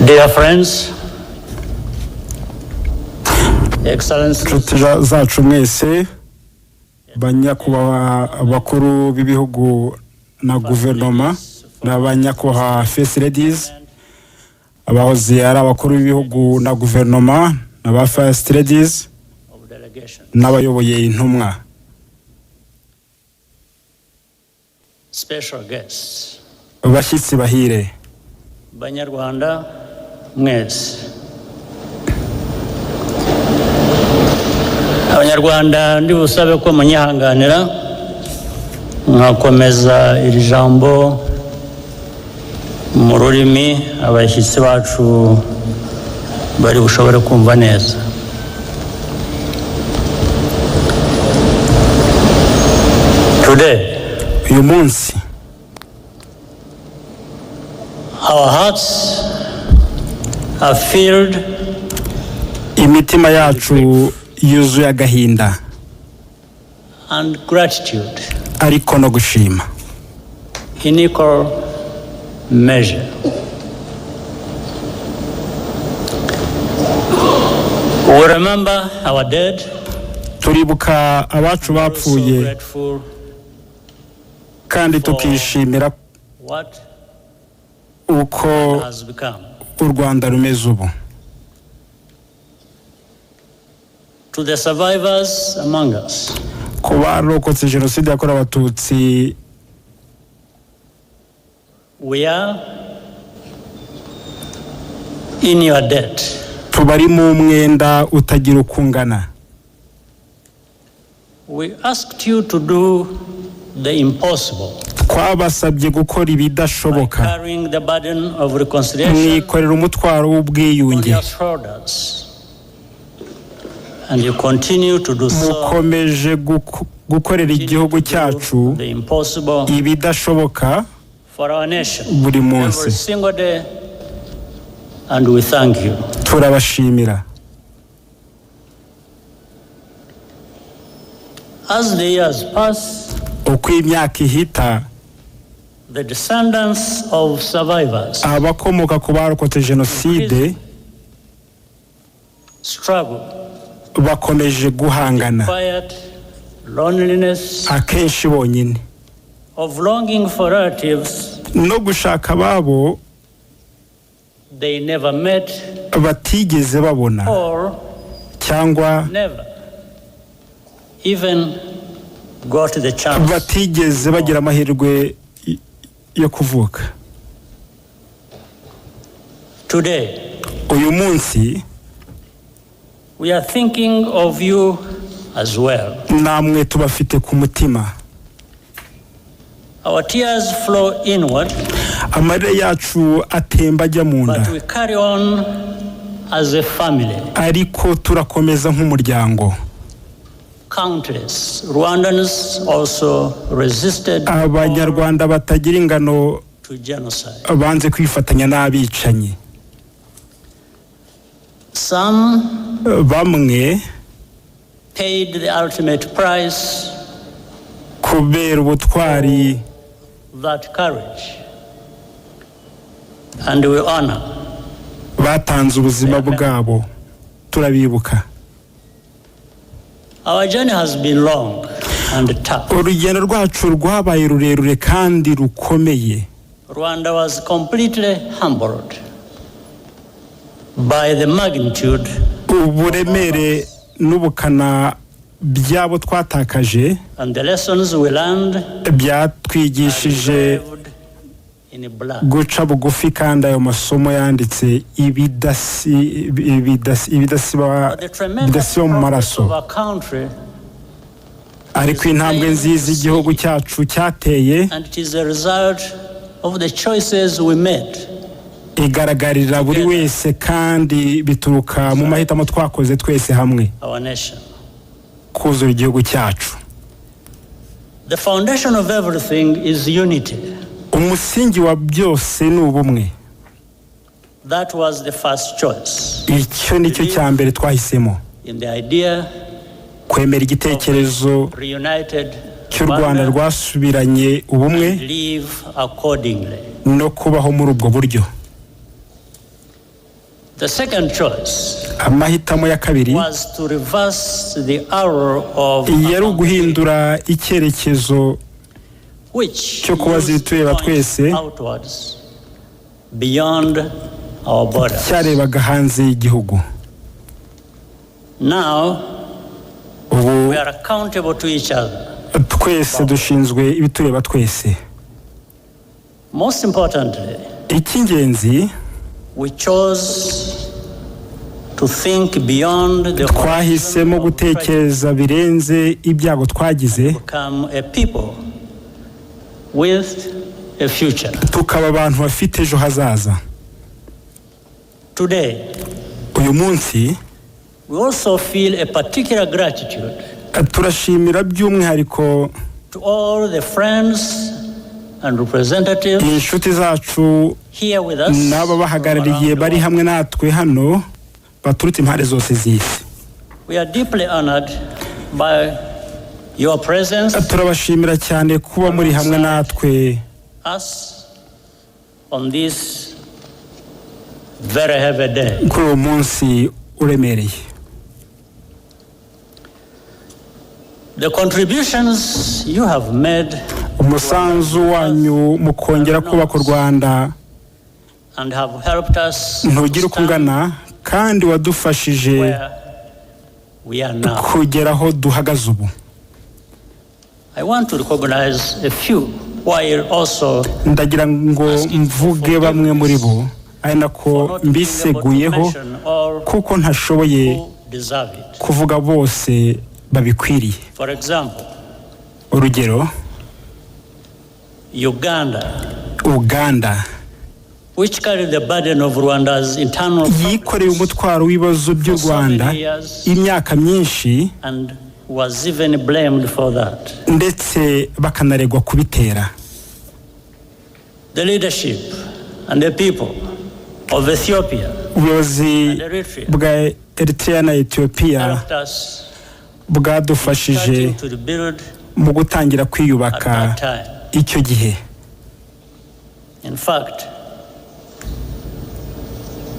Dear friends, Excellencies, zacu mwese banyakubahwa abakuru b'ibihugu na guverinoma n'abanyakubahwa first ladies, abahoze ari abakuru b'ibihugu na guverinoma n'aba first ladies n'abayoboye intumwa, special guests, bashyitsi bahire, Banyarwanda mwese. Abanyarwanda ndi busabe ko munyihanganira nkakomeza iri jambo mu rurimi abashyitsi bacu bari bushobore kumva neza. Today, uyu munsi our hearts are filled, imitima yacu yuzuye agahinda and gratitude ariko no gushima in equal measure. We remember our dead, turibuka abacu bapfuye grateful kandi tukishimira what uko has become. u Rwanda rumeze ubu. To the survivors among us, ku barokotse jenoside yakorewe abatutsi, we are in your debt. tubari mu mwenda utagira uko ungana. We asked you to do the impossible, twabasabye gukora ibidashoboka, carrying the burden of reconciliation mwikorera umutwaro on w'ubwiyunge, your shoulders, and you continue to do so. mukomeje gukorera igihugu cyacu The impossible ibidashoboka for our nation buri every munsi. single day, and we thank you. turabashimira. As the years pass, uko imyaka ihita, the descendants of survivors abakomoka ku barokotse jenoside struggle, bakomeje guhangana, quiet loneliness akenshi bonyine, of longing for relatives no gushaka ababo they never met batigeze babona or cyangwa never even got the chance. batigeze bagira amahirwe yo kuvuka. Today, uyu munsi we are thinking of you as well. namwe tubafite ku mutima. Our tears flow inward, amarira yacu atemba ajya mu nda, but we carry on as a family. ariko turakomeza nk'umuryango. Countless Rwandans also resisted abanyarwanda batagira ingano to genocide. banze kwifatanya n'abicanyi. Some bamwe paid the ultimate price, kubera ubutwari that courage, and we honor. batanze ubuzima bwabo, turabibuka. Our journey has been long and tough. urugendo rwacu rwabaye rurerure kandi rukomeye. Rwanda was completely humbled by the magnitude uburemere n'ubukana byabo twatakaje, and the lessons we learned byatwigishije in blood. guca bugufi, kandi ayo masomo yanditse ibidasiba mu maraso. Of our country, ariko intambwe nziza igihugu cyacu cyateye and it is a result of the choices we made. igaragarira buri wese, kandi bituruka mu mahitamo twakoze twese hamwe Our nation. kuzura igihugu cyacu. The foundation of everything is unity. umusingi wa byose ni ubumwe. That was the first choice. icyo nicyo cya mbere twahisemo, In the idea kwemera igitekerezo reunited cy'u Rwanda rwasubiranye ubumwe live accordingly. no kubaho muri ubwo buryo. The second choice amahitamo ya kabiri was to reverse the arrow of yari uguhindura icyerekezo cyo kubaza ibitureba twese beyond our borders. cyarebaga hanze y'igihugu. Now we are accountable to each other. Twese dushinzwe ibitureba twese. Most importantly, icy'ingenzi we chose to think beyond the twahisemo gutekereza birenze ibyago twagize, become a people with a future. tukaba abantu bafite ejo hazaza. Today, uyu munsi we also feel a particular gratitude turashimira by'umwihariko to all the friends and representatives inshuti zacu here with us n'aba bahagarariye bari hamwe natwe hano baturutse impande zose z'isi. We are deeply honored by your presence. Turabashimira cyane kuba muri hamwe natwe us on this very heavy day. kuri uyu munsi uremereye. The contributions you have made umusanzu wanyu mu kongera kubaka u Rwanda and have helped us ntugira uko ungana kandi wadufashije where we are now. kugera aho duhagaze ubu. I want to recognize a few while also ndagira ngo mvuge bamwe muri bo ari nako mbiseguyeho kuko ntashoboye kuvuga bose babikwiriye. For example, urugero Uganda which carried the burden of Rwanda's internal yikoreye umutwaro w'ibibazo by'u Rwanda imyaka myinshi and was even blamed for that. ndetse bakanaregwa kubitera. The leadership and the people of Ethiopia ubuyobozi bwa Eritrea na Ethiopia bwadufashije mu gutangira kwiyubaka icyo gihe. In fact,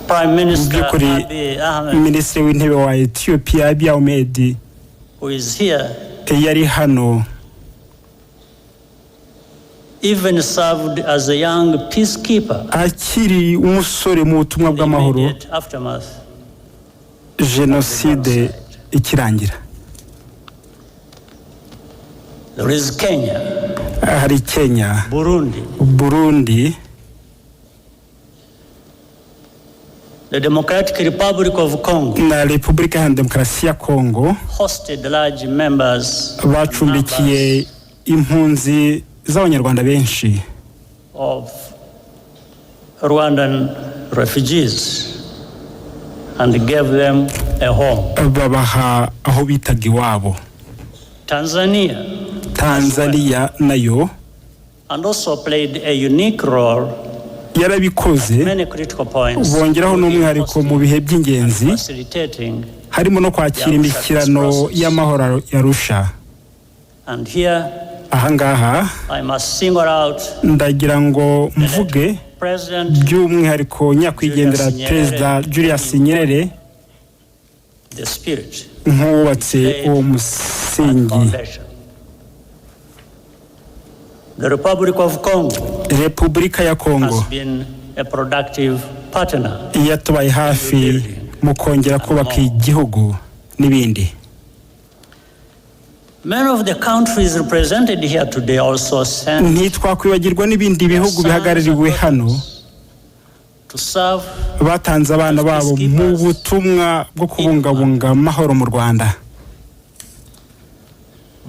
Prime Minister Abiy Ahmed, Minisitiri w'intebe wa Ethiopia Abiy Ahmed, who is here, yari hano, even served as a young peacekeeper akiri umusore mu butumwa bw'amahoro jenoside ikirangira. There is Kenya, hari Kenya, Burundi, the Democratic Republic of Congo na Repubulika ya Demokarasi ya Kongo hosted large members bacumbikiye impunzi z'abanyarwanda benshi of Rwandan refugees and gave them a home. babaha aho bitaga iwabo. Tanzania nayo and also played a unique role yarabikoze, bongeraho n'umwihariko mu bihe by'ingenzi harimo no kwakira imishyikirano y'amahoro ya Arusha. And here ahangaha ndagira ngo mvuge by'umwihariko nyakwigendera Perezida Julius Nyerere nk'uwubatse uwo musingi. The Republic of Congo, Repubulika ya Kongo has been a productive partner yatubaye hafi mu kongera kubaka igihugu n'ibindi. Many of the countries represented here today also sent ntitwakwibagirwa n'ibindi bihugu bihagarariwe hano batanze abana babo mu butumwa bwo kubungabunga amahoro mu Rwanda.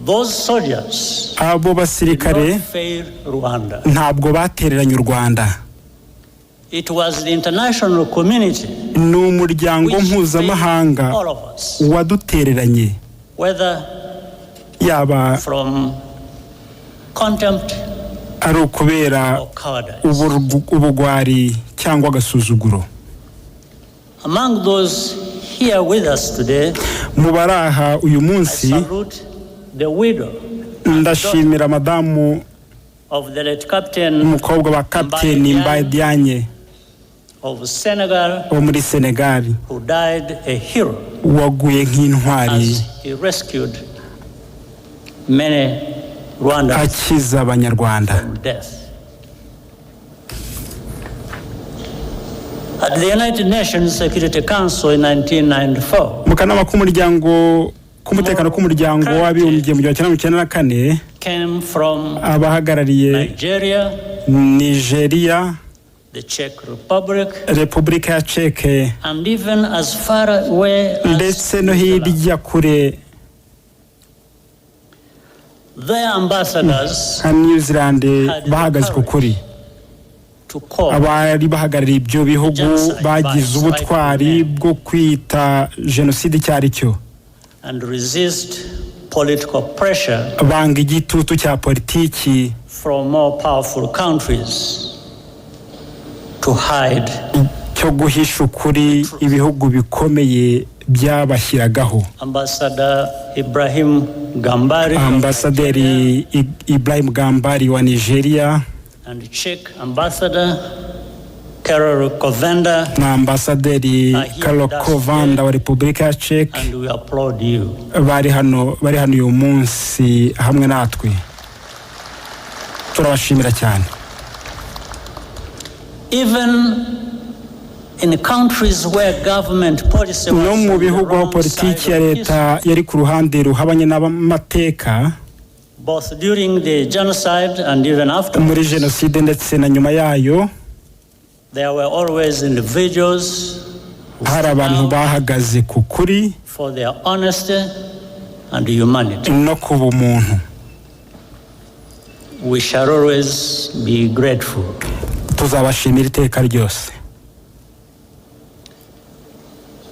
Those soldiers abo basirikare ntabwo batereranye u Rwanda. It was the international community n'umuryango mpuzamahanga wadutereranye, whether yaba from contempt ari ukubera ubugwari cyangwa agasuzuguro. Among those here with us today, mubaraha uyu munsi the widow ndashimira madamu of the late captain umukobwa wa Captain Mbaye Dianye of Senegal, wo muri Senegal, who died a hero waguye nk'intwari as he rescued many Rwandans akiza abanyarwanda. from death. At the United Nations Security Council in 1994, mu kanama k'umutekano k'umuryango w'abibumbye mu 1994, came from abahagarariye Nigeria, Nigeria, the Czech Republic, Repubulika ya Czech, and even as far away as ndetse no hirya kure their ambassadors nka New Zealand bahagaze ku Kuri. to call Abari bahagarariye ibyo bihugu bagize ubutwari bwo kwita jenoside icyo ari cyo, and resist political pressure banga igitutu cya politiki from more powerful countries to hide cyo guhisha ukuri ibihugu bikomeye byabashyiragaho. Ambassador Ibrahim Gambari Ambasaderi Ibrahim Gambari wa Nigeria and Czech Ambassador Karol Kovanda, na Ambasaderi Karol Kovanda wa Repubulika ya Czech and we applaud you. bari hano uyu munsi hamwe natwe, turabashimira cyane. Even in countries where government policy no mu was bihugu aho politiki ya leta yari ku ruhande ruhabanye n'amateka, both during the genocide and even after, muri jenoside ndetse na nyuma yayo, there were always individuals who hari abantu bahagaze ku kuri for their honesty and humanity. no ku bumuntu. We shall always be grateful. Tuzabashimira iteka ryose.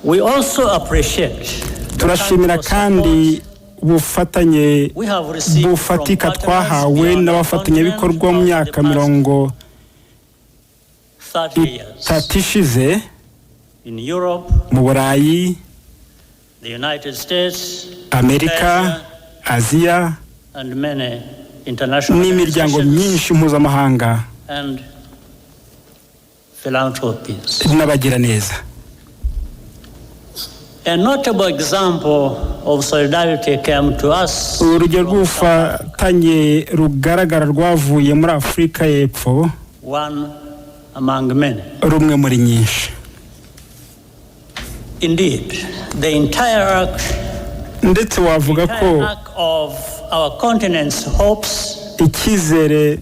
We also appreciate turashimira kandi ubufatanye bufatika twahawe n'abafatanyabikorwa mu myaka 30 ishize mu Burayi, Amerika, Aziya n'imiryango myinshi mpuzamahanga n'abagiraneza. A notable example of solidarity came to us. Urugero rw'ubufatanye rugaragara rwavuye muri Afurika y'Epfo, one among many. rumwe muri nyinshi. Indeed, the entire arc ndetse wavuga ko of our continent's hopes icyizere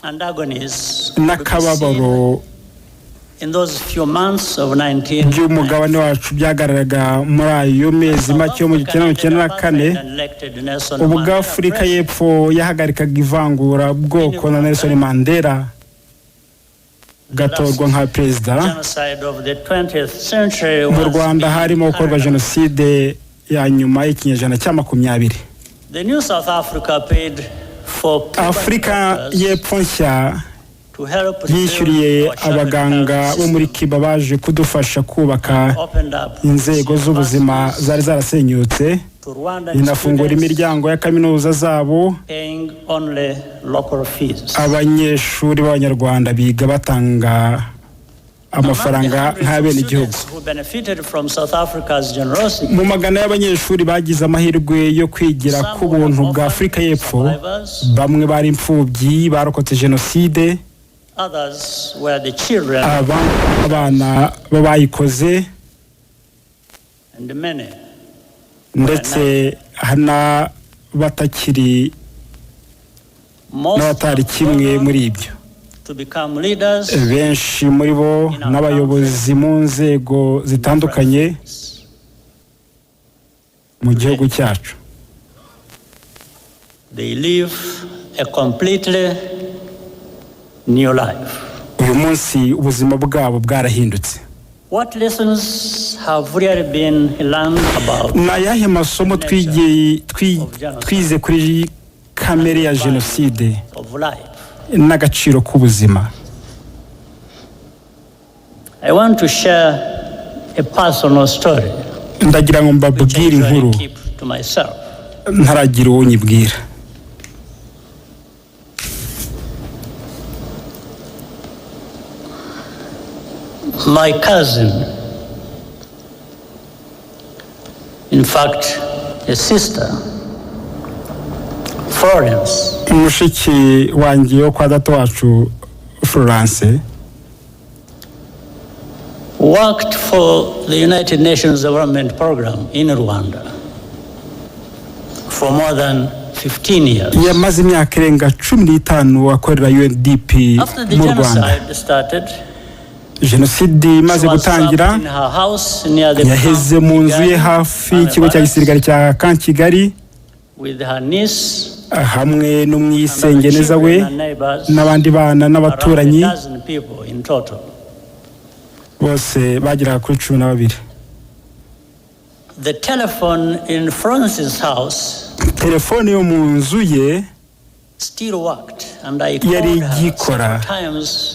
and agonies n'akababaro in those few months of 19 by'umugabane wacu byagaragaraga muri ayo mezi make yo mu 1994, ubwo Afurika y'Epfo yahagarikaga ivangura bwoko na Nelson Mandela gatorwa nka perezida. Mu Rwanda harimo gukorwa jenoside ya nyuma y'ikinyejana cya 20. Afurika y'Epfo nshya yishyuriye abaganga bo muri Cuba baje kudufasha kubaka inzego z'ubuzima zari zarasenyutse, inafungura imiryango ya kaminuza zabo, abanyeshuri b'Abanyarwanda biga batanga amafaranga nk'abene igihugu. Mu magana y'abanyeshuri bagize amahirwe yo kwigira ku buntu bwa Afurika y'Epfo, bamwe bari imfubyi barokotse jenoside, abana babayikoze, ndetse hana batakiri n'abatari kimwe muri ibyo. Benshi muri bo n'abayobozi mu nzego zitandukanye mu gihugu cyacu. They live a completely new life. Uyu munsi ubuzima bwabo bwarahindutse. What lessons have really been learned about? Na yahe masomo twize kuri kamere ya jenoside n'agaciro k'ubuzima? I want to share a personal story. Ndagira ngo mbabwire inkuru ntaragira uwo nyibwira. My cousin, in fact, a sister, Florence, mushiki wanjye wo kwa data wacu Florence, worked for the United Nations Development Program in Rwanda for more than 15 years. yamaze imyaka irenga 15 akorera UNDP After the mu Rwanda. genocide started, jenoside imaze gutangira yaheze mu nzu ye hafi y'ikigo cya gisirikare cya Kigali hamwe n'umwisengeneza we n'abandi bana n'abaturanyi bose bagera kuri 12. The telephone in Francis' house telefone yo mu nzu ye still worked, and I called her several times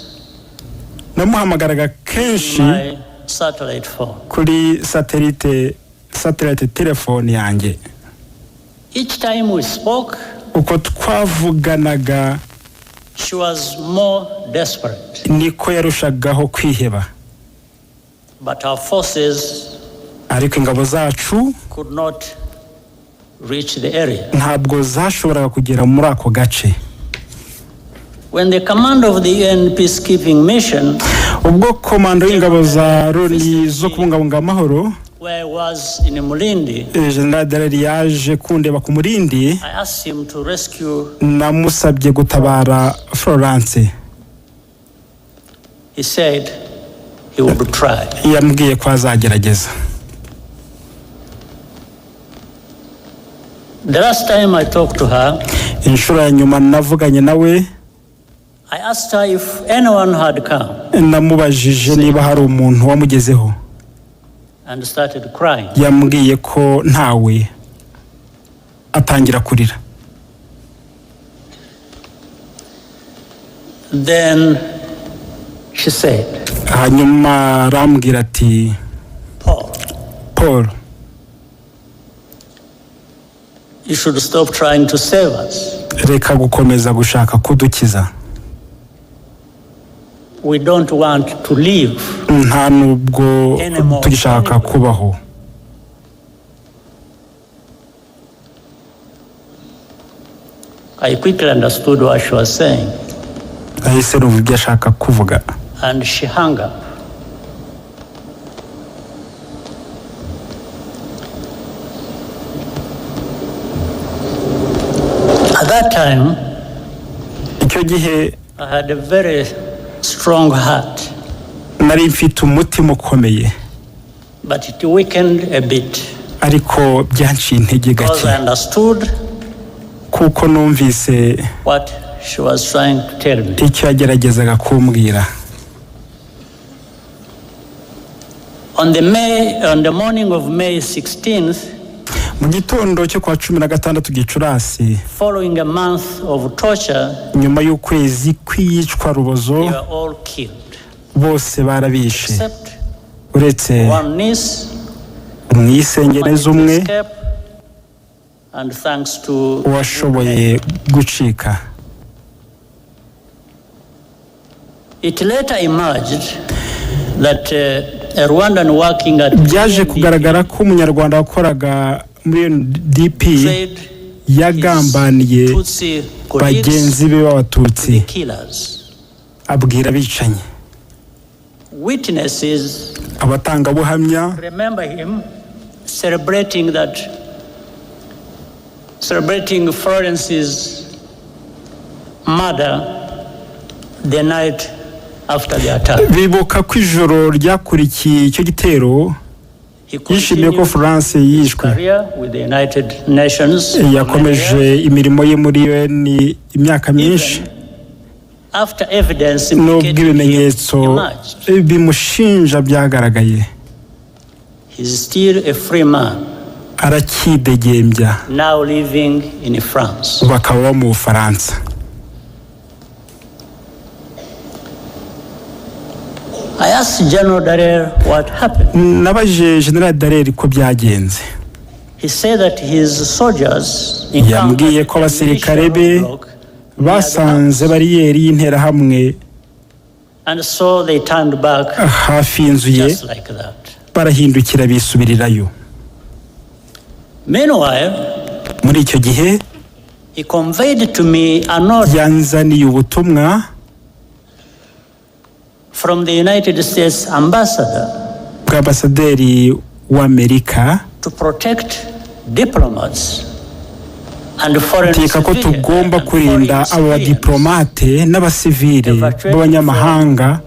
namuhamagaraga kenshi kuri satellite telefone yanjye. Each time we spoke, uko twavuganaga she was more desperate. niko yarushagaho kwiheba. But our forces ariko ingabo zacu could not reach the area. ntabwo zashoboraga kugera muri ako gace. When the command of the UN peacekeeping mission, ubwo komando y'ingabo za Loni zo kubungabunga amahoro, where I was in Mulindi, General Dallaire yaje kundeba ku Mulindi, I asked him to rescue. namusabye gutabara Florence. He said he would try. yambwiye ko azagerageza. The last time I talked to her, inshuro ya nyuma navuganye nawe, I asked her if anyone had come namubajije niba hari umuntu wamugezeho, and started crying. yambwiye ko ntawe, atangira kurira. Then she said, hanyuma arambwira ati, Paul, you should stop trying to save us. reka gukomeza gushaka kudukiza. We don't want to live nta nubwo tugishaka kubaho. I quickly understood what she was saying. ahise numva ibyo ashaka kuvuga. And she hung up. At that time, icyo gihe I had a very strong heart, nari mfite umutima ukomeye, but it weakened a bit ariko byanciye intege because I gake understood kuko numvise what she was trying to tell me. icyo yageragezaga kumbwira. On the morning of May 16th, mu gitondo cyo kwa 16 Gicurasi, following a month of torture, nyuma y'ukwezi kw'iyicwa rubozo, they were all killed bose barabishe except uretse one niece umwisengeneza umwe escaped, and thanks to washoboye gucika. it later emerged that a Rwandan working at byaje kugaragara ko umunyarwanda wakoraga muri UNDP yagambaniye bagenzi be b'abatutsi, abwira abicanyi. Witnesses abatangabuhamya remember him celebrating Florence's murder the night after the attack. bibuka ko ijoro ryakurikiye icyo gitero yishimiye ko France yishwe. yakomeje imirimo ye muri UN imyaka myinshi, nubwo ibimenyetso bimushinja byagaragaye. arakidegembya, bakaba mu Bufaransa. I asked General Dallaire what happened. nabaje General Dallaire ko byagenze. He said that his soldiers yambwiye ko abasirikare be basanze bariyeri y'interahamwe And so they turned back hafi y'inzu ye just like that. barahindukira bisubirirayo. Meanwhile, muri icyo gihe he conveyed to me a note yanzaniye ubutumwa from the United States ambassador bw'ambasaderi w'Amerika to protect diplomats and foreign teka ko tugomba kurinda aba badiplomate n'abasivile b'abanyamahanga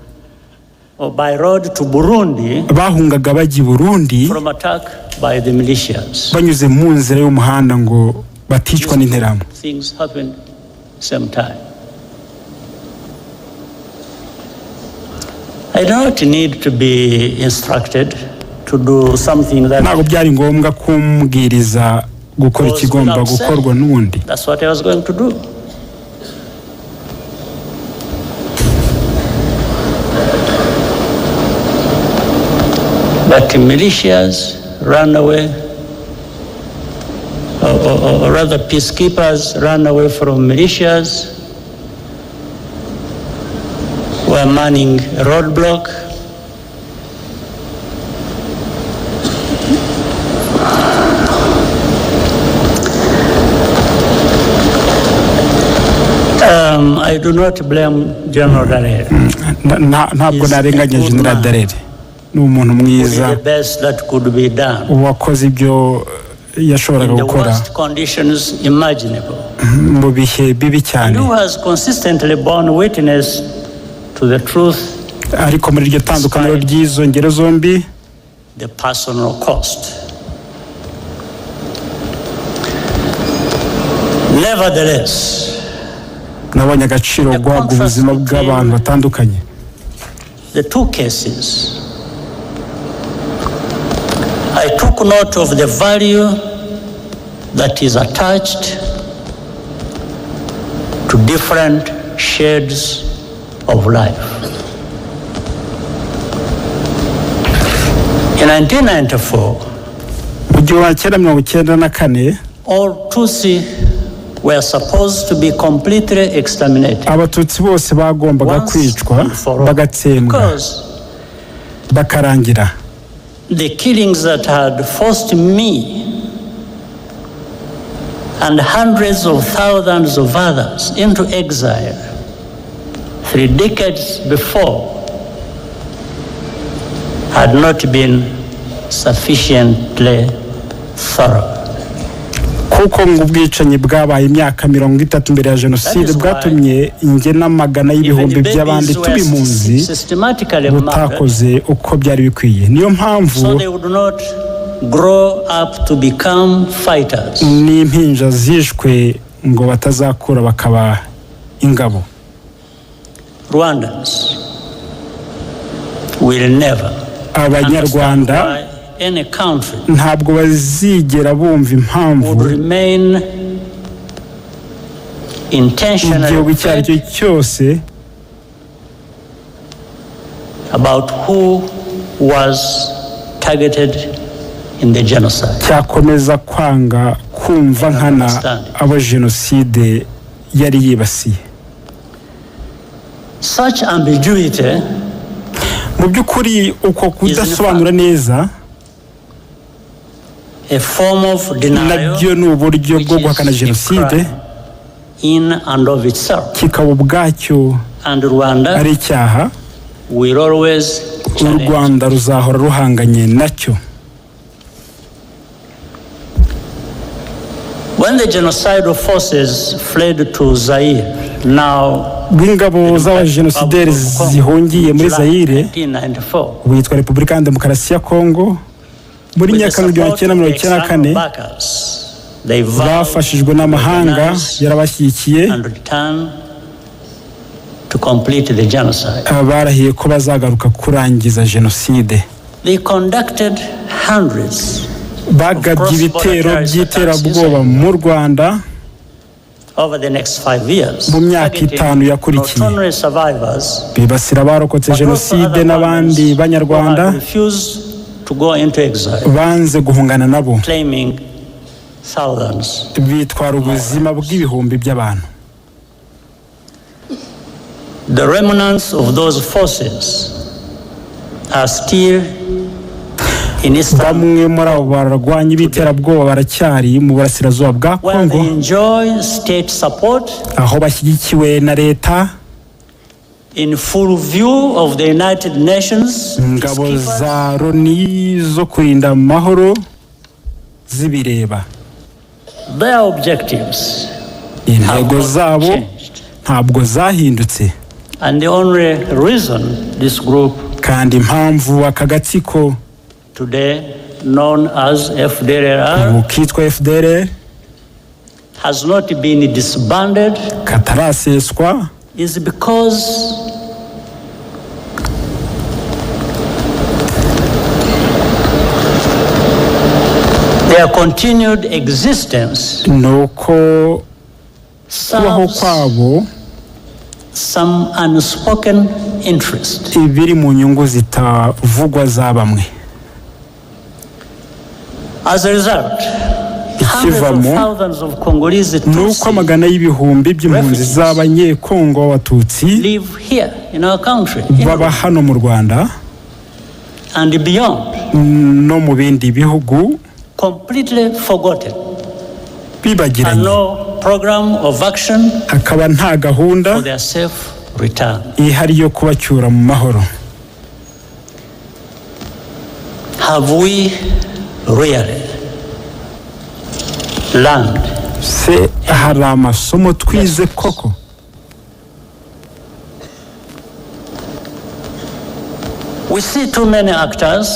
by road to Burundi bahungaga bajya i Burundi from attack by the militias. banyuze mu nzira y'umuhanda ngo baticwa n'interahamwe. Things happened same time. I don't need to be instructed to do something that ntabwo byari ngombwa kumbwiriza gukora ikigomba gukorwa n'undi. That's what I was going to do. But the militias ran away, or rather peacekeepers ran away from militias, were manning a roadblock. I do not blame General Darere. ntabwo narenganya General Darere. Ni umuntu mwiza wakoze ibyo yashoboraga gukora mu bihe bibi cyane, ariko muri iryo tandukaniro ry'izo ngero zombi nabonye agaciro guhabwa ubuzima bw'abantu batandukanye. The two cases, I took note of the value that is attached to different shades of life. In 1994, mu gihumbi kimwe cyenda mirongo icyenda na kane, all Tutsi were supposed to be completely exterminated. Abatutsi bose bagombaga kwicwa bagatsembwa bakarangira. The killings that had forced me and hundreds of thousands of others into exile 3 decades before had not been sufficiently thorough. Kuko ngo ubwicanyi bwabaye imyaka 30 mbere ya jenoside bwatumye ingena magana y'ibihumbi by'abandi tuba impunzi butakoze uko byari bikwiye. Niyo mpamvu ni impinja zishwe ngo batazakura bakaba ingabo. Rwandans will never Abanyarwanda ntabwo bazigera bumva impamvu igihugu icyo ari cyo cyose about who was targeted in the genocide. Cyakomeza kwanga kumva nkana abo jenoside yari yibasiye. Such ambiguity, mu by'ukuri uko kudasobanura neza, a form of denial, nabyo ni uburyo bwo guhakana jenoside in and of itself. Kikaba ubwacyo ari icyaha will always u Rwanda ruzahora ruhanganye nacyo. When the genocidal forces fled to Zaire, now bw'ingabo z'abajenosideri zihungiye muri Zaire witwa Repubulika ya Demokarasi ya Kongo muri Nyakanga 1994, bafashijwe n'amahanga yarabashyigikiye barahiye ko bazagaruka kurangiza jenoside. Bagabye ibitero by'iterabwoba mu Rwanda mu myaka 5 yakurikiye, bibasira abarokotse jenoside n'abandi banyarwanda banze guhungana nabo, bitwara ubuzima bw'ibihumbi by'abantu. The remnants of those forces are still in Eastern, bamwe muri abo barwanyi b'iterabwoba baracyari mu burasirazuba bwa where they Kongo enjoy state support aho bashyigikiwe na leta, in full view of the United Nations ingabo peacekeepers, za Loni zo kurinda amahoro zibireba. their objectives have Intego not zabo changed. ntabwo zahindutse, And the only reason this group kandi impamvu aka gatsiko today known as FDLR ubu kitwa FDL has not been disbanded kataraseswa is because their continued existence nuko kubaho serves kwabo some unspoken interest. ibiri mu nyungu zitavugwa za bamwe. As a result, hundreds of Ikivamo thousands of Congolese nuko Tutsi amagana y'ibihumbi by'impunzi z'abanyekongo b'abatutsi live here in our country, in baba hano mu Rwanda and beyond, no mu bindi bihugu completely forgotten, and bibagiranye, no program of action hakaba nta gahunda for their safe return. ihari yo kubacyura mu mahoro. Have we really learned? Se hari amasomo twize koko? We see too many actors,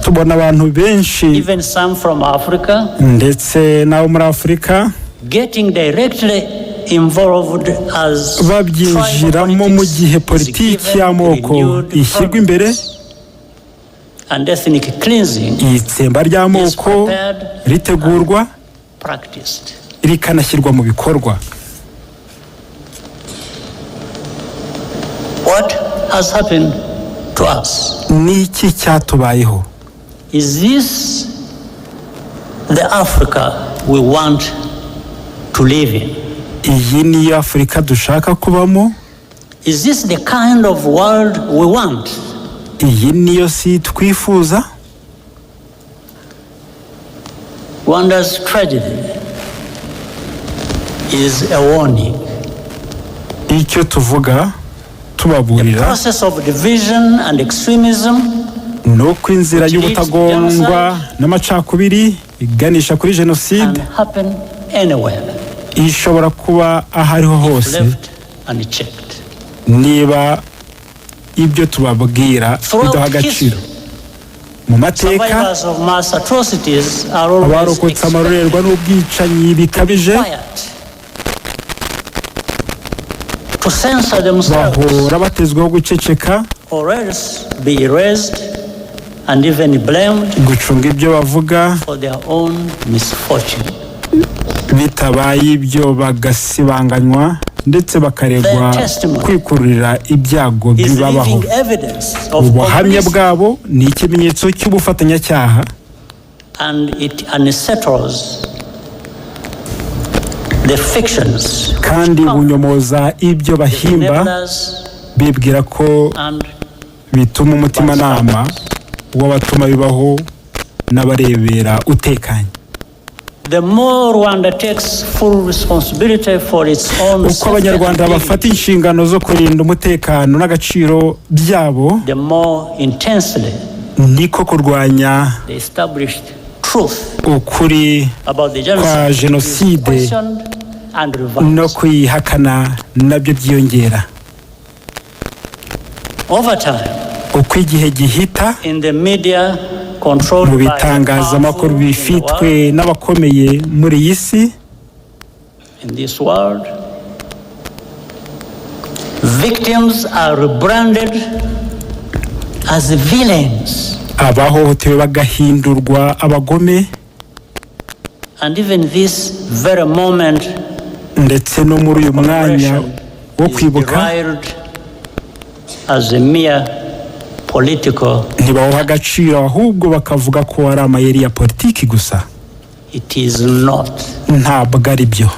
Tubona abantu benshi even some from Africa, ndetse n'abo muri Afurika getting directly involved as babyinjiramo mu gihe politiki y'amoko ishyirwa imbere, and ethnic cleansing itsemba ry'amoko ritegurwa practiced. rikanashyirwa mu bikorwa. What has happened to us? Ni iki cyatubayeho? Is this the Africa we want to live in? Iyi niyo Afurika dushaka kubamo? Is this the kind of world we want? Iyi niyo si twifuza? Rwanda's tragedy is a warning. Icyo tuvuga The tubaburira process of division and extremism nuko inzira y'ubutagondwa n'amacakubiri iganisha kuri can jenoside happen anywhere ishobora kuba ahariho hose left unchecked. niba ibyo tubabwira bidaha agaciro. Mu mateka Survivors of mass atrocities are always abarokotse amarorerwa n'ubwicanyi bikabije quiet to censor themselves bahora batezweho guceceka, or else be erased and even blamed gucunga ibyo bavuga, for their own misfortune. bitabaye ibyo bagasibanganywa ndetse bakaregwa kwikururira ibyago Is bibabaho. living evidence of Ubuhamya complicity, bwabo ni ikimenyetso cy'ubufatanyacyaha and it unsettles the fictions kandi bunyomoza ibyo bahimba enablers bibwira ko and bituma umutimanama w'abatuma bibaho n'abarebera utekanye. the more Rwanda takes full responsibility for its own uko abanyarwanda bafata inshingano zo kurinda umutekano n'agaciro byabo, the more intensely niko kurwanya the established truth ukuri about the kwa genocide is jenoside questioned and no revised. kuyihakana nabyo byiyongera. Over time, Uko igihe gihita in the media controlled mu by the bitangazamakuru powerful in the bifitwe world, n'abakomeye muri iyi si, in this world, victims are rebranded as villains, abahohotewe bagahindurwa abagome, and even this very moment ndetse no muri uyu mwanya wo is kwibuka derided as a mere political. ntibawuha agaciro ahubwo bakavuga ko ari amayeri ya politiki gusa. It is not. Ntabwo ari byo,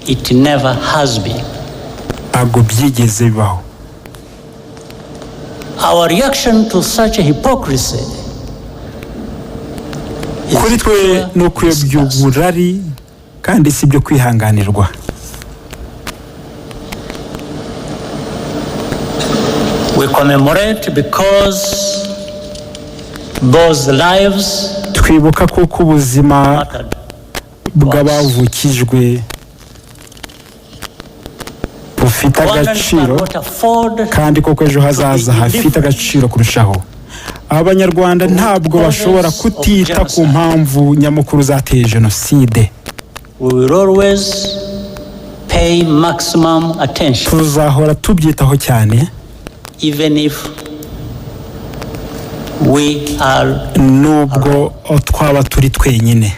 It never has been. ntabwo byigeze bibaho. Our reaction to such a hypocrisy kuri twe ni ukuyobya uburari kandi si ibyo kwihanganirwa. We commemorate because those lives twibuka kuko ubuzima bw'abavukijwe bufite agaciro kandi koko ejo hazaza hafite agaciro kurushaho. Abanyarwanda ntabwo bashobora kutita ku mpamvu nyamukuru zateye jenoside. Tuzahora tubyitaho cyane nubwo twaba turi twenyine.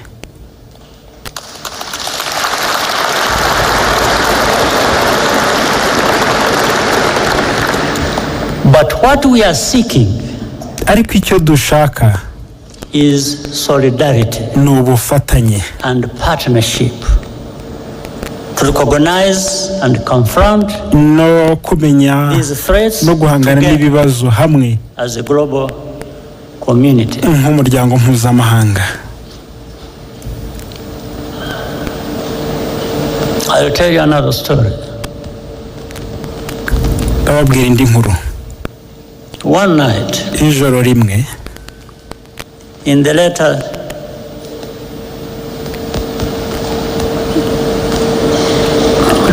But what we are seeking ariko icyo dushaka is solidarity ni ubufatanye and partnership to recognize and confront no kumenya no guhangana n'ibibazo hamwe as a global community. Nk'umuryango mpuzamahanga. I will tell you another story. Ababwira indi nkuru. One night, ijoro rimwe, in the later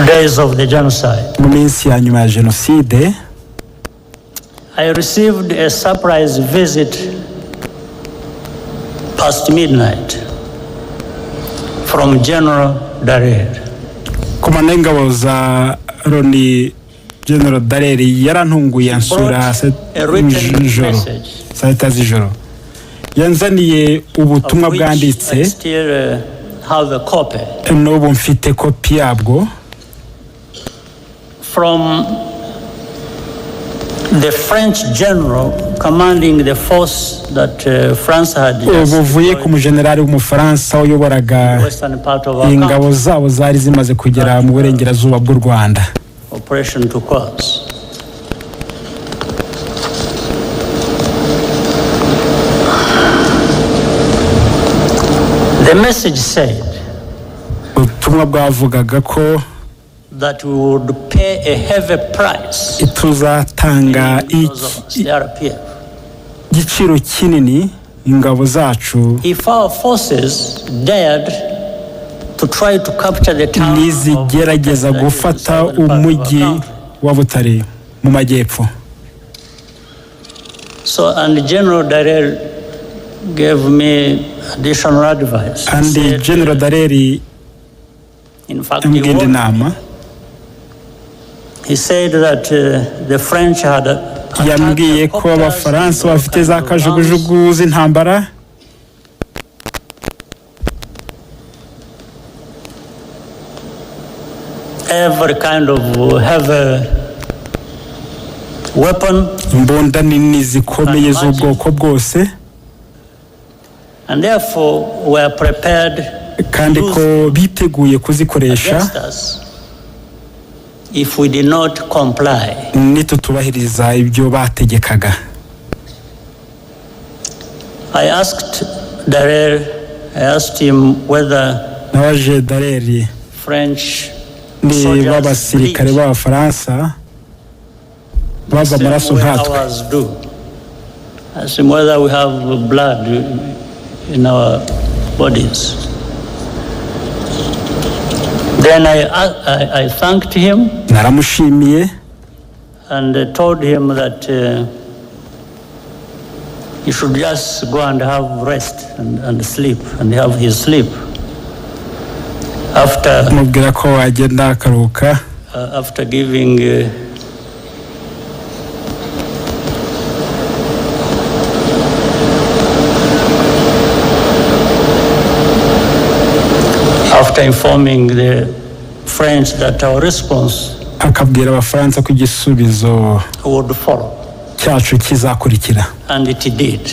days of the genocide, mu minsi ya nyuma ya jenoside, I received a surprise visit past midnight from General Dallaire. Komanda w'ingabo za Loni General Dallaire yarantunguye ansura saa sita z'ijoro. Yanzaniye ubutumwa bwanditse n'ubu mfite kopi yabwo from the French general commanding the force that France had buvuye ku mujenerali w'umufaransa uyoboraga ingabo zabo zari zimaze kugera mu burengerazuba bw'u Rwanda. Operation to cause. The message said ubutumwa bwavugaga ko that we would pay a heavy price. Tuzatanga igiciro kinini ingabo zacu if our forces dared to try to capture the town. Nizigerageza gufata umujyi wa Butare mu majyepfo. So and General Dallaire gave me additional advice. And General Dallaire in fact he said that the French had yambwiye ko Abafaransa bafite za kajugujugu z'intambara every kind of heavy weapon, imbunda nini zikomeye z'ubwoko bwose, and therefore were prepared kandi ko biteguye kuzikoresha if we did not comply. Nitutubahiriza ibyo bategekaga. I asked him whether Dallaire French ni b'abasirikare b'Abafaransa bava amaraso nkatwe. I asked him whether we have blood in our bodies. Then I thanked him. Naramushimiye and told him that he should just go and have rest and sleep and have his sleep. After mubwira ko agenda akaruhuka after giving after informing the French that our response akabwira Abafaransa ko igisubizo would follow cyacu kizakurikira. And it did.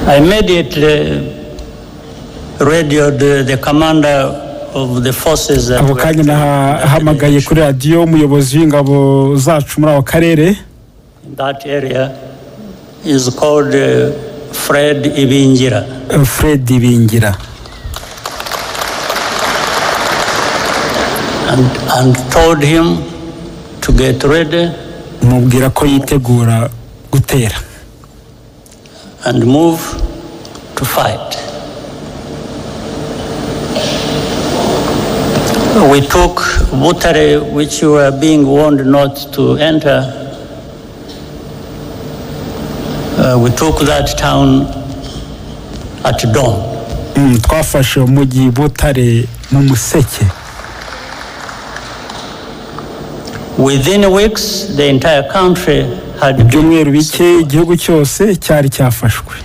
I immediately radioed the commander of the forces that ako kanya nahamagaye kuri radiyo umuyobozi w'ingabo zacu muri ako karere. That area is called Fred Ibingira. Fred Ibingira. And told him to get ready. Mubwira ko yitegura gutera. And move to fight. We took Butare, which we were being warned not to enter. We took that town at dawn. Twafashe umujyi Butare mu museke. Within weeks, the entire country had been. Ibyumweru bike igihugu cyose cyari cyafashwe.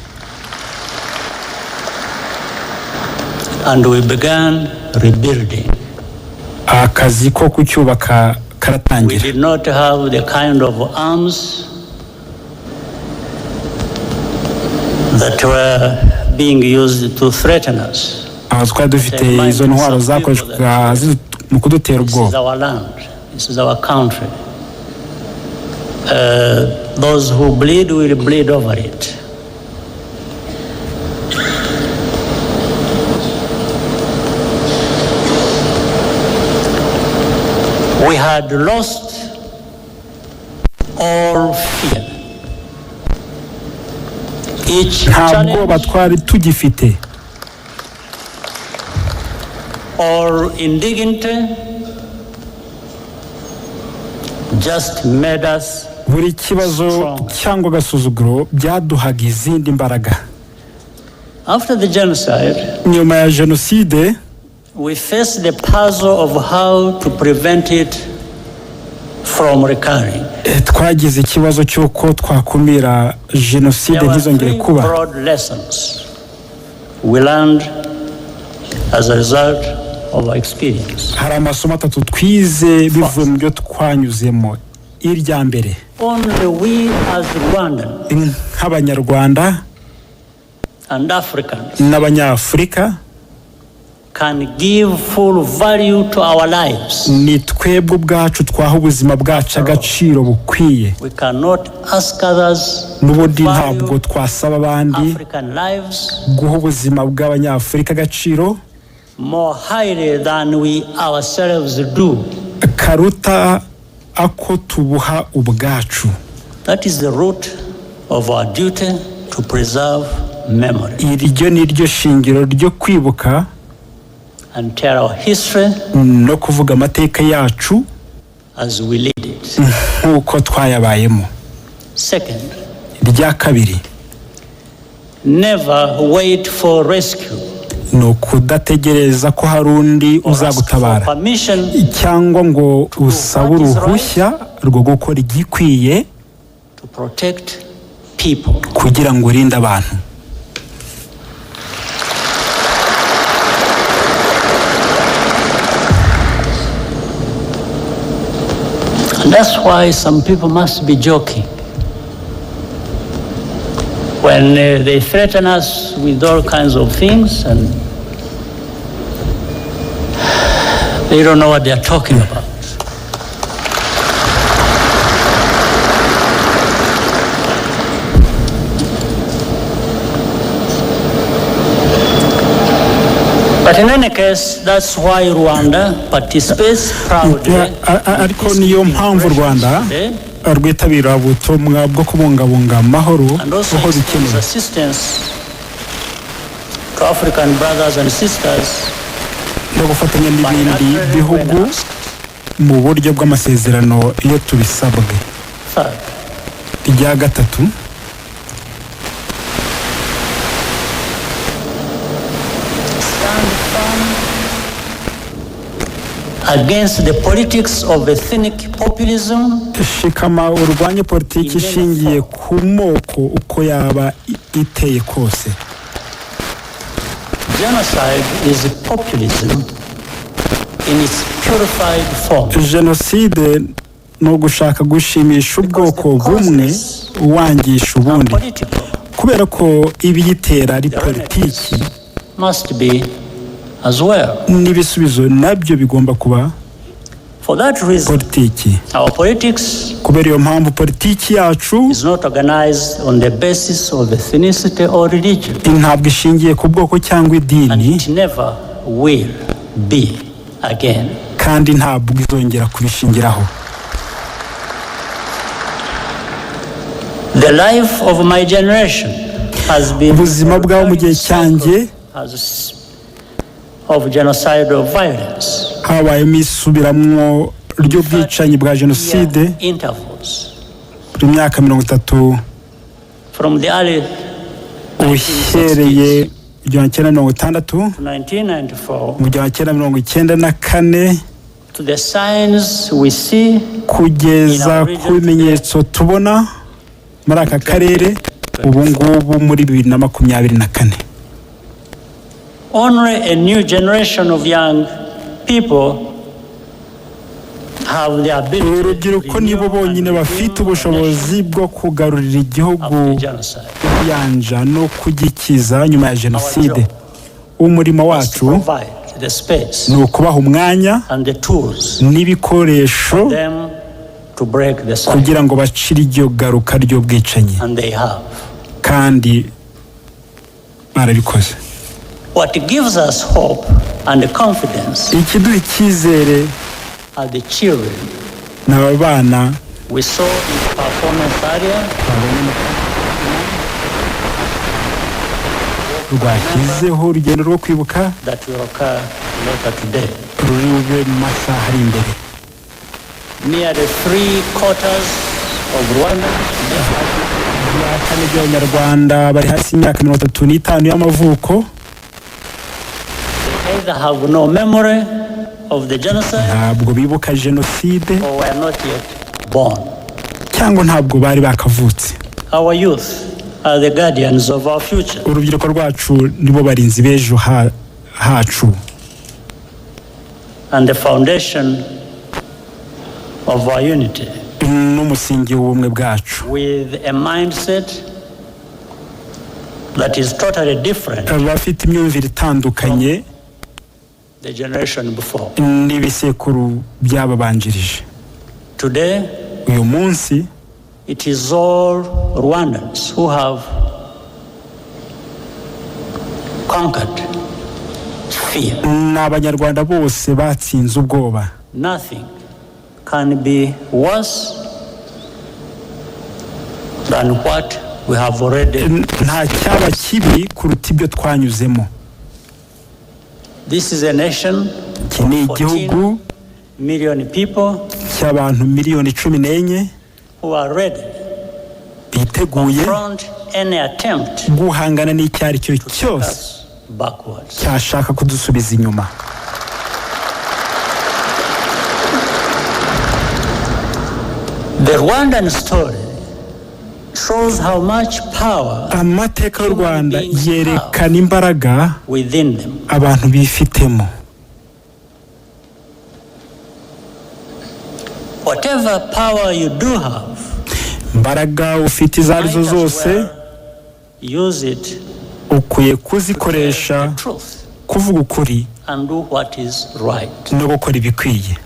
And we began rebuilding. Akazi ko kucyubaka karatangira. We did not have the kind of arms that were being used to threaten us. Twari dufite izo ntwaro zakoreshwaga mu kudutera ubwoba. This is our land. This is our country. Those who bleed will bleed over it. We had lost all fear. Each challenge or indignity just made us buri kibazo cyangwa gasuzuguro byaduhaga izindi mbaraga. After the genocide, nyuma ya jenoside, we faced the puzzle of how to prevent it from recurring. Twagize ikibazo cy'uko twakumira jenoside ntizongere kuba. There were 3 broad lessons we learned as a result of our experience. Hari amasomo 3 twize bivuye mu byo twanyuzemo. Irya mbere, only we as Rwandans nk'Abanyarwanda and Africans n'Abanyafurika can give full value to our lives. Ni twebwe ubwacu twaha ubuzima bwacu agaciro bukwiye. We cannot ask others n'ubundi ntabwo twasaba abandi African lives guha ubuzima bw'Abanyafurika agaciro more highly than we ourselves do. Karuta ako tubuha ubwacu. That is the root of our duty to preserve memory. Iryo ni ryo shingiro ryo kwibuka and tell our history no kuvuga amateka yacu as we lead it. Uko twayabayemo. Second, irya kabiri, never wait for rescue. No kudategereza ko hari undi uzagutabara cyangwa ngo usabe uruhushya rwo gukora igikwiye to protect people. Kugira ngo urinde abantu. And that's why some people must be joking when they threaten us with all kinds of things and they don't know what they are talking about. But in any case, that's why Rwanda participates proudly. Ariko niyo mpamvu Rwanda rwitabira ubutumwa bwo kubungabunga amahoro aho bikenewe. Assistance to African brothers and sisters no gufatanya n'ibindi bihugu mu buryo bw'amasezerano iyo tubisabwe. Irya gatatu, against the politics of ethnic populism. Shikama urwanye politiki ishingiye ku moko uko yaba iteye kose. Genocide is populism in its purified form. Genocide no gushaka gushimisha ubwoko bumwe wangisha ubundi kubera ko ibiyitera ari politiki must be as well. n'ibisubizo nabyo bigomba kuba For that reason, politiki. our politics Kubera iyo mpamvu politiki yacu is not organized on the basis of ethnicity or religion. ntabwo ishingiye ku bwoko cyangwa And idini, it never will be again. kandi ntabwo izongera kubishingiraho. The life of my generation has been Ubuzima bw'abo mu gihe cyanjye of genocidal violence. habayemo isubiramwo ry'ubwicanyi bwa jenoside Intervals buri myaka 30 from the early uhereye 1960 to 1994 mu 1994 to the signs we see kugeza ku bimenyetso tubona muri aka karere ubu ngubu muri 2024. Only a new generation of young people have the ability urubyiruko nibo bonyine bafite ubushobozi bwo kugarurira igihugu yanja no kugikiza nyuma ya jenoside. Umurimo wacu ni ukubaha umwanya n'ibikoresho kugira ngo bacire iryo garuka ry'ubwicanyi, kandi barabikoze. What gives us hope and confidence ikiduha icyizere are the children n'aba bana we saw in the performance area rwashyizeho urugendo rwo kwibuka that will occur later today. ruri bube mu masaha ari imbere. Nearly 3/4 of Rwanda abanyarwanda bari hasi y'imyaka 35 y'amavuko either have no memory of the genocide ntabwo bibuka jenoside or were not yet born. cyangwa ntabwo bari bakavutse. Our youth are the guardians of our future. Urubyiruko rwacu nibo barinzi b'ejo hacu And the foundation of our unity. n'umusingi w'ubumwe bwacu. With a mindset that is totally different bafite imyumvire itandukanye the generation before. n'ibisekuru byababanjirije. Today, uyu munsi it is all Rwandans who have conquered fear. n'abanyarwanda bose batsinze ubwoba. Nothing can be worse than what we have already. nta cyaba kibi kuruta ibyo twanyuzemo. This is a nation iki ni igihugu million people cy'abantu miliyoni 14 who are ready biteguye confront any attempt guhangana n'icyari cyo cyose backwards. cyashaka kudusubiza inyuma. The Rwandan story shows how much power amateka y'u Rwanda yerekana imbaraga within them. abantu bifitemo. Whatever power you do have, imbaraga ufite izo arizo zose use it ukwiye kuzikoresha kuvuga ukuri and do what is right. no gukora ibikwiye.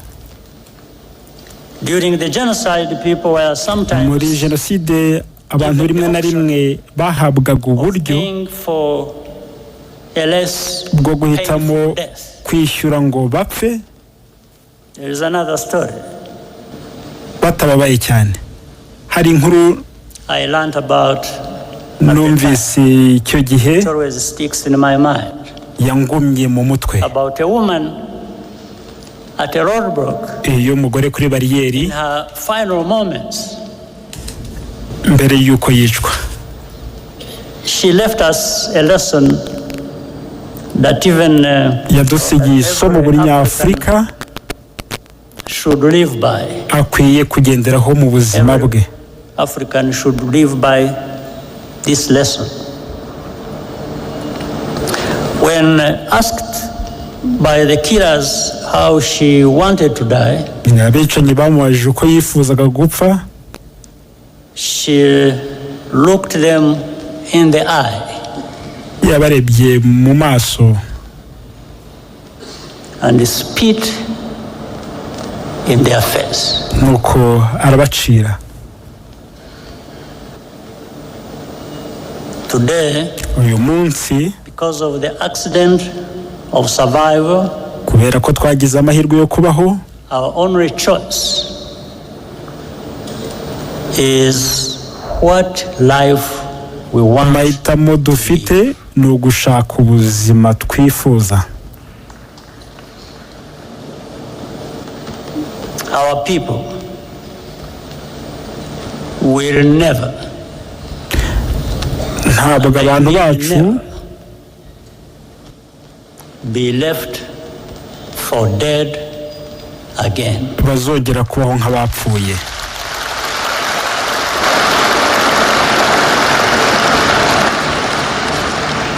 During the genocide, people were sometimes muri jenoside abantu rimwe na rimwe bahabwaga uburyo for a less bwo guhitamo kwishyura ngo bapfe. There is another story batababaye cyane. Hari inkuru I learned about numvise icyo gihe it always sticks in my mind yangumye mu mutwe about a woman at a roadblock iyo mugore kuri bariyeri in her final moments. mbere yuko yicwa. She left us a lesson that even yadusigiye isomo buri nyafurika should live by. akwiye kugenderaho mu buzima bwe. African should live by this lesson. When asked by the killers how she wanted to die, abicanyi bamubajije uko yifuzaga gupfa, she looked them in the eye yabarebye mu maso and spit in their face. nuko arabacira. Today, uyu munsi because of the accident of survival, kubera ko twagize amahirwe yo kubaho, our only choice is what life we want. amahitamo dufite ni ugushaka ubuzima twifuza. Our people will never, ntabwo abantu bacu be left for dead again. bazongera kubaho nk'abapfuye.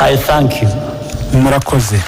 I thank you. murakoze.